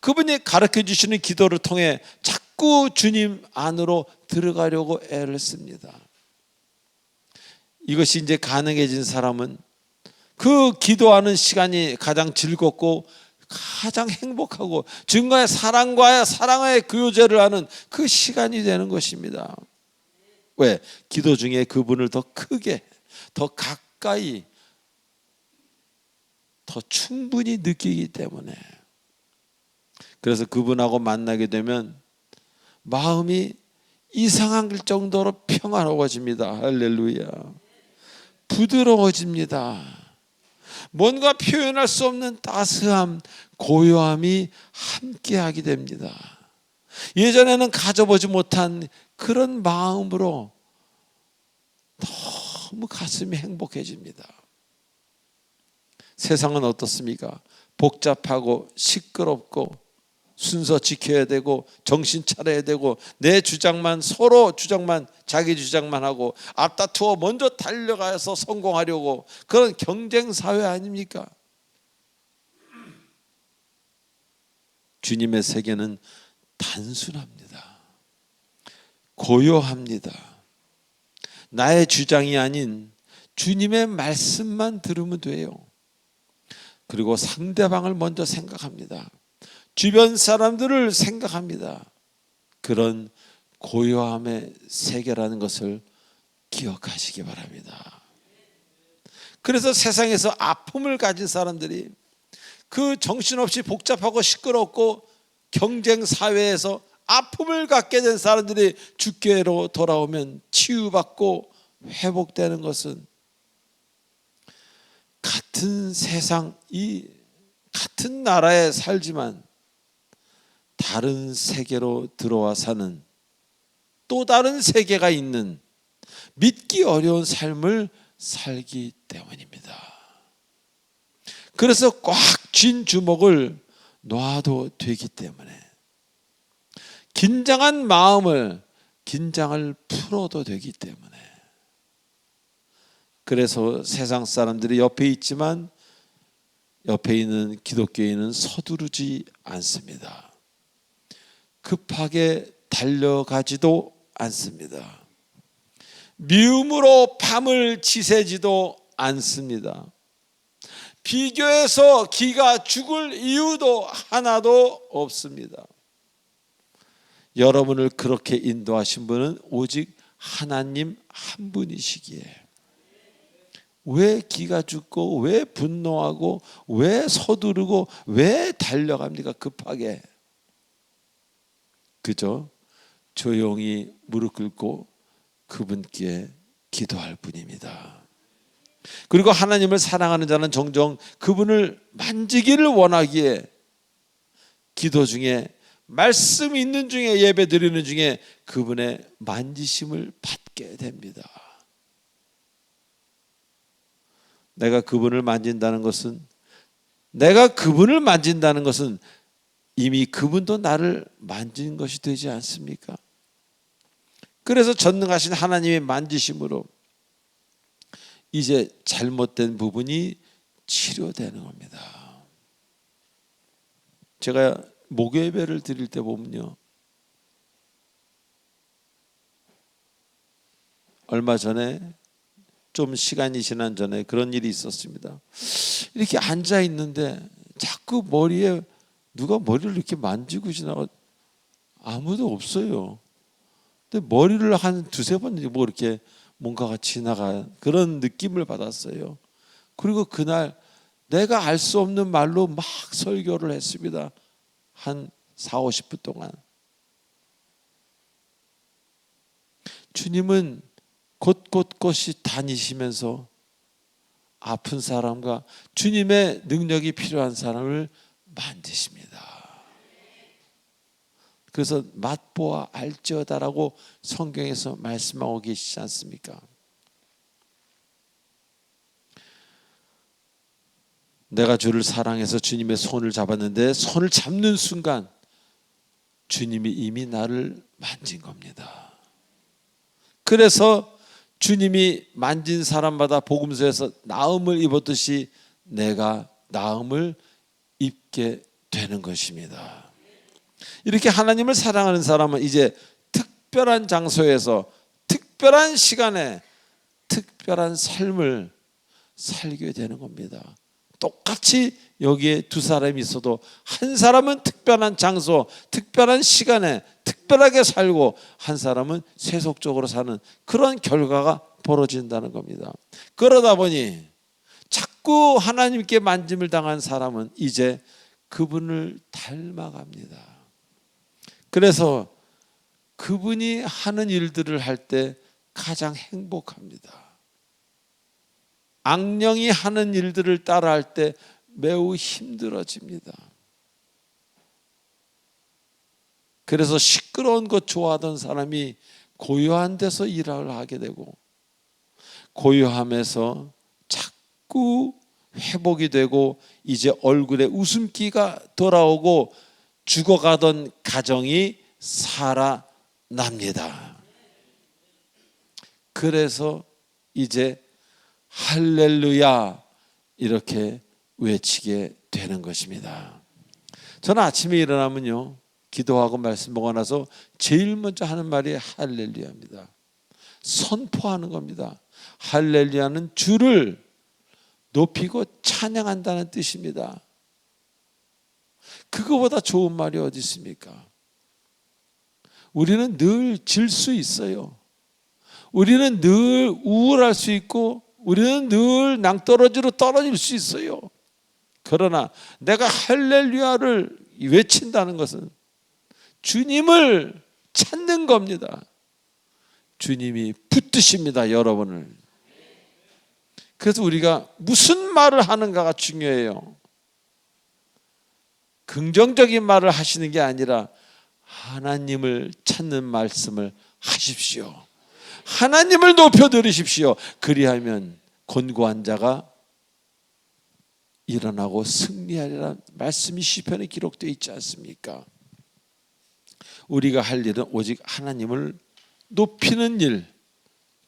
그분이 가르쳐 주시는 기도를 통해 자꾸 주님 안으로 들어가려고 애를 씁니다. 이것이 이제 가능해진 사람은 그 기도하는 시간이 가장 즐겁고 가장 행복하고 주님과의 사랑의 교제를 하는 그 시간이 되는 것입니다. 왜? 기도 중에 그분을 더 크게, 더 가까이, 더 충분히 느끼기 때문에. 그래서 그분하고 만나게 되면 마음이 이상할 정도로 평화로워집니다. 할렐루야. 부드러워집니다. 뭔가 표현할 수 없는 따스함, 고요함이 함께하게 됩니다. 예전에는 가져보지 못한 그런 마음으로 너무 가슴이 행복해집니다. 세상은 어떻습니까? 복잡하고 시끄럽고 순서 지켜야 되고 정신 차려야 되고 내 주장만, 서로 주장만, 자기 주장만 하고 앞다투어 먼저 달려가서 성공하려고, 그런 경쟁 사회 아닙니까? 주님의 세계는 단순합니다. 고요합니다. 나의 주장이 아닌 주님의 말씀만 들으면 돼요. 그리고 상대방을 먼저 생각합니다. 주변 사람들을 생각합니다. 그런 고요함의 세계라는 것을 기억하시기 바랍니다. 그래서 세상에서 아픔을 가진 사람들이, 그 정신없이 복잡하고 시끄럽고 경쟁 사회에서 아픔을 갖게 된 사람들이 주께로 돌아오면 치유받고 회복되는 것은, 같은 세상, 이 같은 나라에 살지만 다른 세계로 들어와 사는, 또 다른 세계가 있는 믿기 어려운 삶을 살기 때문입니다. 그래서 꽉 쥔 주먹을 놔도 되기 때문에, 긴장한 마음을, 긴장을 풀어도 되기 때문에, 그래서 세상 사람들이 옆에 있지만 옆에 있는 기독교인은 서두르지 않습니다. 급하게 달려가지도 않습니다. 미움으로 밤을 지새지도 않습니다. 비교해서 기가 죽을 이유도 하나도 없습니다. 여러분을 그렇게 인도하신 분은 오직 하나님 한 분이시기에 왜 기가 죽고, 왜 분노하고, 왜 서두르고, 왜 달려갑니까? 급하게. 그저 조용히 무릎 꿇고 그분께 기도할 뿐입니다. 그리고 하나님을 사랑하는 자는 종종 그분을 만지기를 원하기에 기도 중에, 말씀 있는 중에, 예배 드리는 중에 그분의 만지심을 받게 됩니다. 내가 그분을 만진다는 것은, 이미 그분도 나를 만진 것이 되지 않습니까? 그래서 전능하신 하나님의 만지심으로 이제 잘못된 부분이 치료되는 겁니다. 제가 목요예배를 드릴 때 보면요, 얼마 전에 좀 시간이 지난 전에 그런 일이 있었습니다. 이렇게 앉아 있는데 자꾸 머리에 누가 머리를 이렇게 만지고 지나가. 아무도 없어요. 근데 머리를 한 두세 번 뭐 이렇게 뭔가가 지나가 그런 느낌을 받았어요. 그리고 그날 내가 알 수 없는 말로 막 설교를 했습니다. 한 40-50분 동안. 주님은 곳곳곳이 다니시면서 아픈 사람과 주님의 능력이 필요한 사람을 만드십니다. 그래서 맛보아 알지어다라고 성경에서 말씀하고 계시지 않습니까? 내가 주를 사랑해서 주님의 손을 잡았는데 손을 잡는 순간 주님이 이미 나를 만진 겁니다. 그래서 주님이 만진 사람마다 복음서에서 나음을 입었듯이 내가 나음을 입게 되는 것입니다. 이렇게 하나님을 사랑하는 사람은 이제 특별한 장소에서 특별한 시간에 특별한 삶을 살게 되는 겁니다. 똑같이 여기에 두 사람이 있어도 한 사람은 특별한 장소, 특별한 시간에 특별하게 살고 한 사람은 세속적으로 사는 그런 결과가 벌어진다는 겁니다. 그러다 보니 자꾸 하나님께 만짐을 당한 사람은 이제 그분을 닮아갑니다. 그래서 그분이 하는 일들을 할 때 가장 행복합니다. 악령이 하는 일들을 따라할 때 매우 힘들어집니다. 그래서 시끄러운 것 좋아하던 사람이 고요한 데서 일을 하게 되고 고요함에서 자꾸 회복이 되고 이제 얼굴에 웃음기가 돌아오고 죽어가던 가정이 살아납니다. 그래서 이제 할렐루야 이렇게 외치게 되는 것입니다. 저는 아침에 일어나면요, 기도하고 말씀 보고 나서 제일 먼저 하는 말이 할렐루야입니다. 선포하는 겁니다. 할렐루야는 주를 높이고 찬양한다는 뜻입니다. 그거보다 좋은 말이 어디 있습니까? 우리는 늘 질 수 있어요. 우리는 늘 우울할 수 있고 우리는 늘 낭떠러지로 떨어질 수 있어요. 그러나 내가 할렐루야를 외친다는 것은 주님을 찾는 겁니다. 주님이 붙드십니다, 여러분을. 그래서 우리가 무슨 말을 하는가가 중요해요. 긍정적인 말을 하시는 게 아니라 하나님을 찾는 말씀을 하십시오. 하나님을 높여드리십시오. 그리하면 곤고한 자가 일어나고 승리하리라 말씀이 시편에 기록되어 있지 않습니까? 우리가 할 일은 오직 하나님을 높이는 일,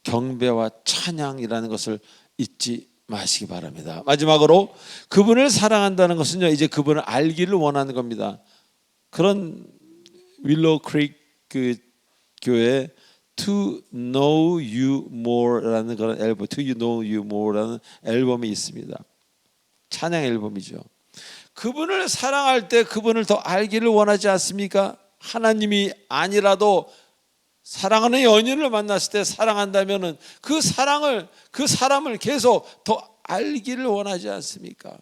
경배와 찬양이라는 것을 잊지 마시기 바랍니다. 마지막으로 그분을 사랑한다는 것은요, 이제 그분을 알기를 원하는 겁니다. 그런 윌로우 크릭 그 교회 To Know You More라는 그런 앨범, To You Know You More라는 앨범이 있습니다. 찬양 앨범이죠. 그분을 사랑할 때 그분을 더 알기를 원하지 않습니까? 하나님이 아니라도 사랑하는 연인을 만났을 때 사랑한다면은 그 사랑을, 그 사람을 계속 더 알기를 원하지 않습니까?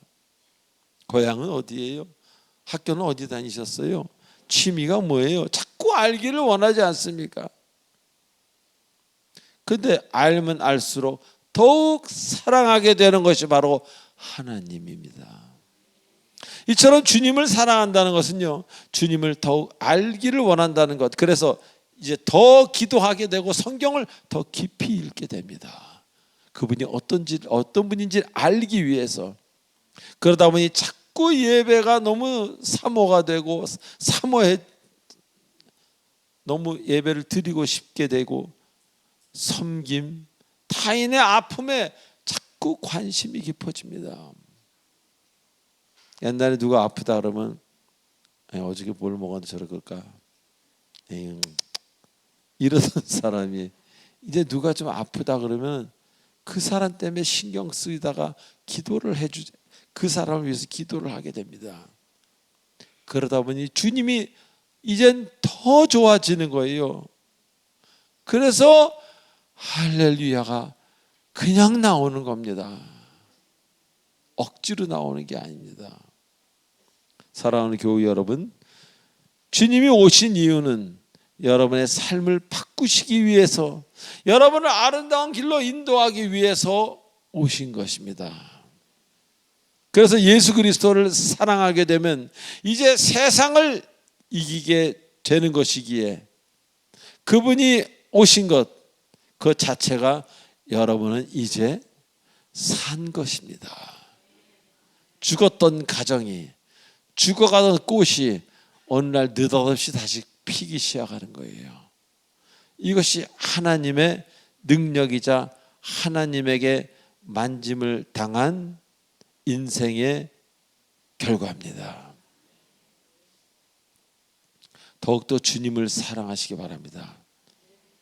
고향은 어디예요? 학교는 어디 다니셨어요? 취미가 뭐예요? 자꾸 알기를 원하지 않습니까? 근데 알면 알수록 더욱 사랑하게 되는 것이 바로 하나님입니다. 이처럼 주님을 사랑한다는 것은요, 주님을 더욱 알기를 원한다는 것. 그래서 이제 더 기도하게 되고 성경을 더 깊이 읽게 됩니다. 그분이 어떤 분인지 알기 위해서. 그러다 보니 자꾸 예배가 너무 사모가 되고 너무 예배를 드리고 싶게 되고 섬김, 타인의 아픔에 자꾸 관심이 깊어집니다. 옛날에 누가 아프다 그러면 어저께 뭘 먹었는데 저럴까? 이러던 사람이 이제 누가 좀 아프다 그러면 그 사람 때문에 신경 쓰이다가 기도를 해주지, 그 사람을 위해서 기도를 하게 됩니다. 그러다 보니 주님이 이젠 더 좋아지는 거예요. 그래서 할렐루야가 그냥 나오는 겁니다. 억지로 나오는 게 아닙니다. 사랑하는 교우 여러분, 주님이 오신 이유는 여러분의 삶을 바꾸시기 위해서, 여러분을 아름다운 길로 인도하기 위해서 오신 것입니다. 그래서 예수 그리스도를 사랑하게 되면 이제 세상을 이기게 되는 것이기에 그분이 오신 것 그 자체가 여러분은 이제 산 것입니다. 죽었던 가정이, 죽어가던 꽃이 어느 날 느닷없이 다시 피기 시작하는 거예요. 이것이 하나님의 능력이자 하나님에게 만짐을 당한 인생의 결과입니다. 더욱더 주님을 사랑하시기 바랍니다.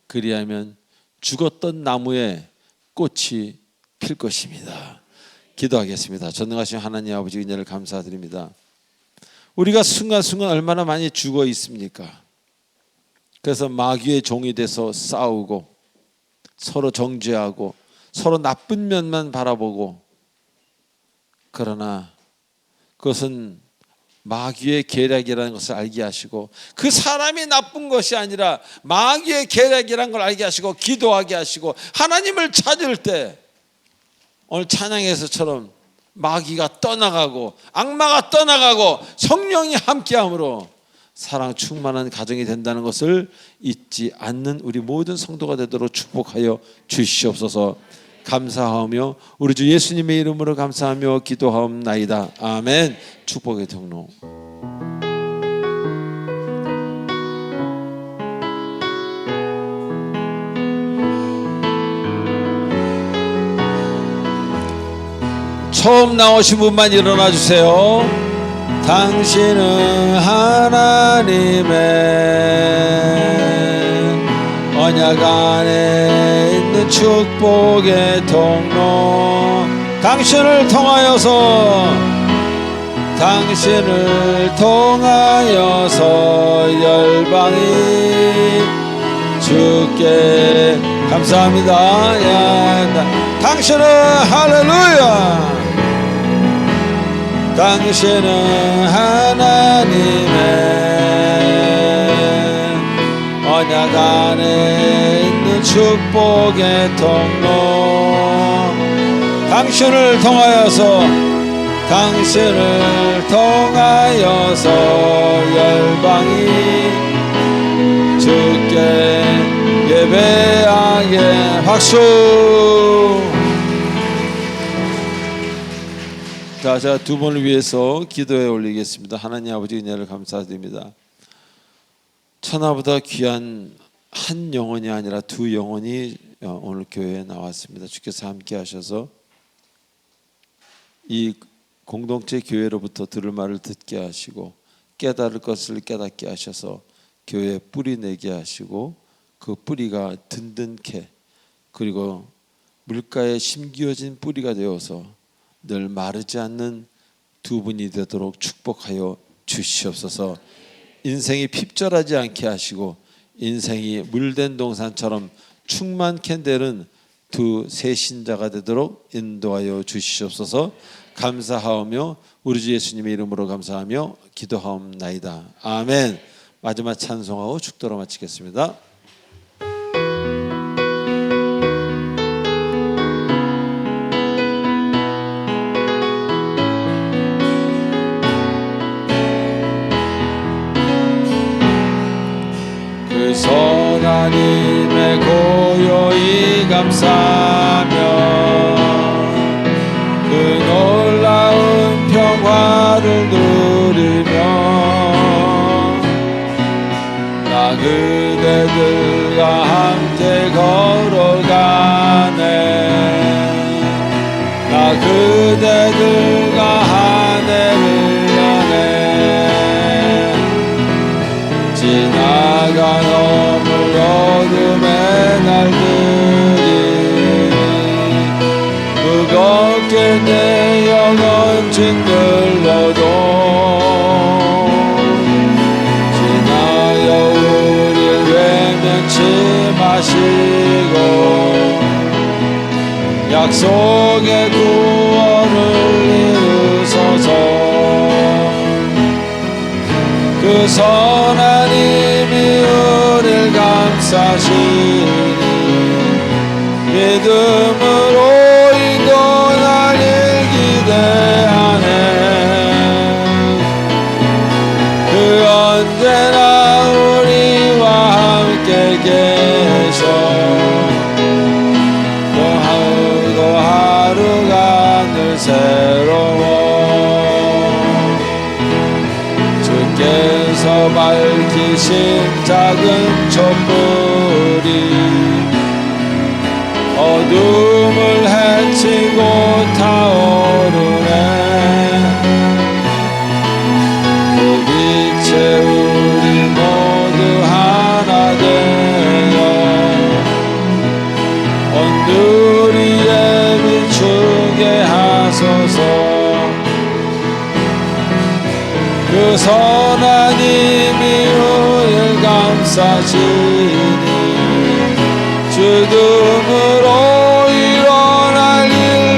그리하면 죽었던 나무에 꽃이 필 것입니다. 기도하겠습니다. 전능하신 하나님 아버지, 은혜를 감사드립니다. 우리가 순간순간 얼마나 많이 죽어 있습니까? 그래서 마귀의 종이 돼서 싸우고 서로 정죄하고 서로 나쁜 면만 바라보고, 그러나 그것은 마귀의 계략이라는 것을 알게 하시고 그 사람이 나쁜 것이 아니라 마귀의 계략이라는 걸 알게 하시고 기도하게 하시고 하나님을 찾을 때 오늘 찬양에서처럼 마귀가 떠나가고 악마가 떠나가고 성령이 함께함으로 사랑 충만한 가정이 된다는 것을 잊지 않는 우리 모든 성도가 되도록 축복하여 주시옵소서. 감사하며 우리 주 예수님의 이름으로 감사하며 기도하옵나이다. 아멘. 축복의 통로. 처음 나오신 분만 일어나 주세요. 당신은 하나님의 언약 안에 있는 축복의 통로. 당신을 통하여서 열방이 주께 감사합니다. 당신은 할렐루야. 당신은 하나님의 언약 안에 있는 축복의 통로. 당신을 통하여서 열방이 주께 예배하게. 박수. 자, 두 분을 위해서 기도해 올리겠습니다. 하나님 아버지, 은혜를 감사드립니다. 천하보다 귀한 한 영혼이 아니라 두 영혼이 오늘 교회에 나왔습니다. 주께서 함께 하셔서 이 공동체 교회로부터 들을 말을 듣게 하시고 깨달을 것을 깨닫게 하셔서 교회에 뿌리 내게 하시고 그 뿌리가 든든케, 그리고 물가에 심기어진 뿌리가 되어서 늘 마르지 않는 두 분이 되도록 축복하여 주시옵소서. 인생이 핍절하지 않게 하시고 인생이 물된 동산처럼 충만케 되는 두 새신자가 되도록 인도하여 주시옵소서. 감사하오며 우리 주 예수님의 이름으로 감사하며 기도하옵나이다. 아멘. 마지막 찬송하고 축도로 마치겠습니다. 그 선하님의 고요히 감사하며 그 놀라운 평화를 누리며 나 그대들과 함께 걸어가네. 나 그대들과 하늘을 나네. 어렵게 내 영혼 짓눌러도 지나여 우릴 외면치 마시고 약속의 구원을 이루소서. 그 선한 힘이 우릴 감싸시니 믿음으로 인도하길 기대하네. 그 언제나 우리와 함께 계셔 또 하루가 늘 새로워. 주께서 밝히신 작은 촛불이 어둠을 헤치고 타오르네. 그 빛에 우리 모두 하나 되어 온누리에 비추게 하소서. 그 선한 힘이 우릴 감싸시니 주둠으로 일어날 일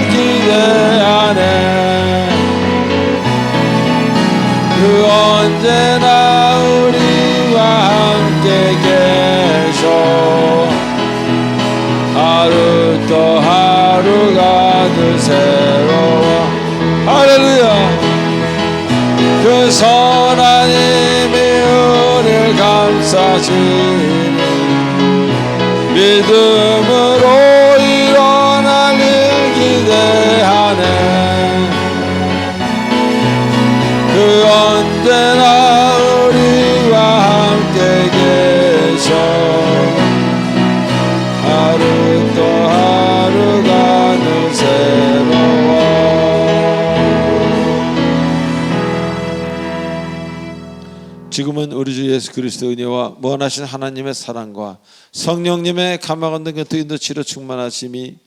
기대하네. 그 언제나 우리와 함께 계셔 하루 또 하루가 늘 새로워. 할렐루야. 그 선한 힘이 우릴 감싸시니 믿음으로 일어날 일 기대하네. 그 언제나 우리와 함께 계셔 하루 또 하루가 늘 새로워. 지금은 우리 주 예수 그리스도의 은혜와 무한하신 하나님의 사랑과 성령님의 감화건든 그 인도치료 충만하심이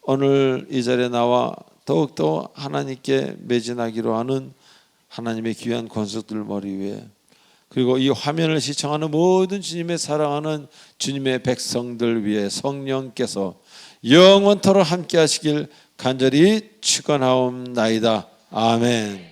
오늘 이 자리에 나와 더욱더 하나님께 매진하기로 하는 하나님의 귀한 권속들 머리 위에, 그리고 이 화면을 시청하는 모든 주님의 사랑하는 주님의 백성들 위에 성령께서 영원토록 함께 하시길 간절히 축원하옵나이다. 아멘.